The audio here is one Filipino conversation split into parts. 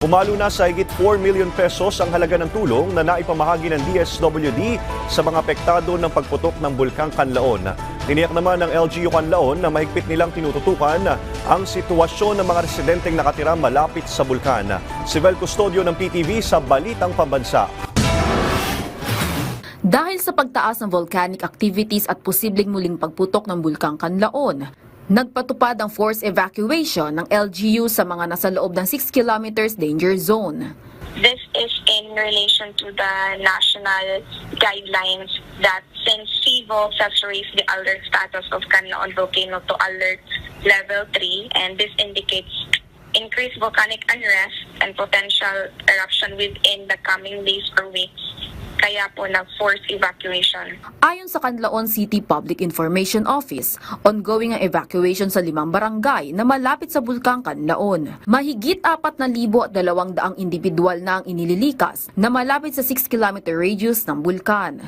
Pumalo na sa higit 4 million pesos ang halaga ng tulong na naipamahagi ng DSWD sa mga apektado ng pagputok ng Bulkang Kanlaon. Tiniyak naman ng LGU Kanlaon na mahigpit nilang tinututukan ang sitwasyon ng mga residenteng nakatira malapit sa bulkan. Si Vel Custodio ng PTV sa Balitang Pambansa. Dahil sa pagtaas ng volcanic activities at posibleng muling pagputok ng Bulkang Kanlaon, nagpatupad ang forced evacuation ng LGU sa mga nasa loob ng 6 kilometers danger zone. This is in relation to the national guidelines that since CIVOLS has raised the alert status of Kanlaon volcano to alert level 3, and this indicates increased volcanic unrest and potential eruption within the coming days or weeks. Kaya po forced evacuation. Ayon sa Canlaon City Public Information Office, ongoing ang evacuation sa 5 barangay na malapit sa Bulkang Kanlaon. Mahigit 4,200 individual na ang inililikas na malapit sa 6-kilometer radius ng bulkan.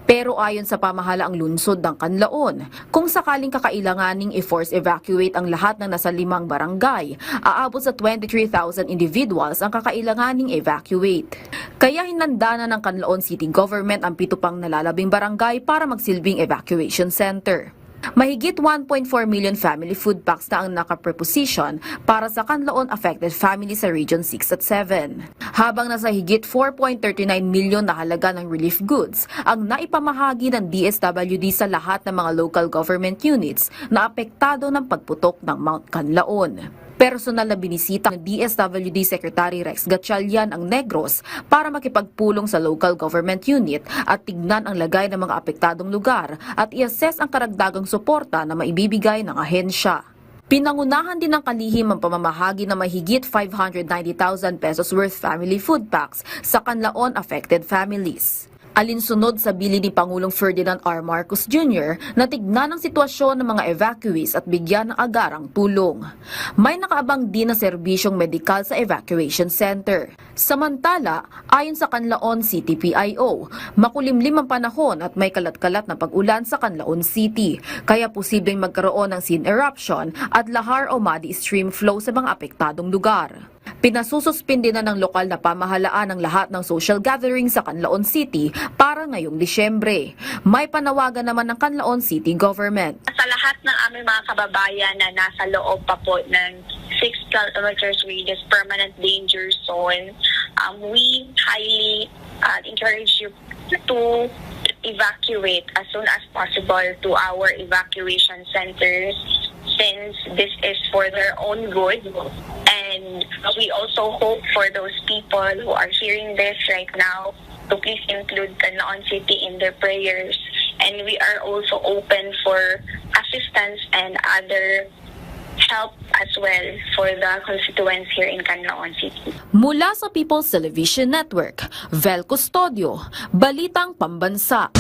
Pero ayon sa pamahalaang lungsod ng Canlaon, kung sakaling kakailanganing i-force evacuate ang lahat ng nasa 5 barangay, aabot sa 23,000 individuals ang kakailanganing evacuate. Kaya hinanda na ng Canlaon City Government ang 7 pang nalalabing barangay para magsilbing evacuation center. Mahigit 1.4 million family food packs na ang nakapreposition para sa Canlaon affected families sa Region 6 at 7. Habang nasa higit 4.39 million na halaga ng relief goods ang naipamahagi ng DSWD sa lahat ng mga local government units na apektado ng pagputok ng Mount Canlaon. Personal na binisita ng DSWD Secretary Rex Gatchalian ang Negros para makipagpulong sa local government unit at tignan ang lagay ng mga apektadong lugar at i-assess ang karagdagang suporta na maibibigay ng ahensya. Pinangunahan din ng kalihim ang pamamahagi ng mahigit 590,000 pesos worth family food packs sa Canlaon affected families. Alinsunod sa bili ni Pangulong Ferdinand R. Marcos Jr. na tignan ang sitwasyon ng mga evacuees at bigyan ng agarang tulong. May nakaabang din na serbisyong medikal sa evacuation center. Samantala, ayon sa Canlaon City PIO, makulimlim ang panahon at may kalat-kalat na pag-ulan sa Canlaon City, kaya posibleng magkaroon ng scene eruption at lahar o muddy stream flow sa mga apektadong lugar. Pinasususpindi na ng lokal na pamahalaan ang lahat ng social gathering sa Canlaon City para ngayong Disyembre. May panawagan naman ng Canlaon City Government. Sa lahat ng aming mga kababayan na nasa loob pa po ng 6 kilometers radius permanent danger zone, we highly encourage you to evacuate as soon as possible to our evacuation centers, since this is for their own good. And we also hope for those people who are hearing this right now to please include Canlaon City in their prayers. And we are also open for assistance and other help as well for the constituents here in Canlaon City. Mula sa People's Television Network, Vel Custodio, Balitang Pambansa.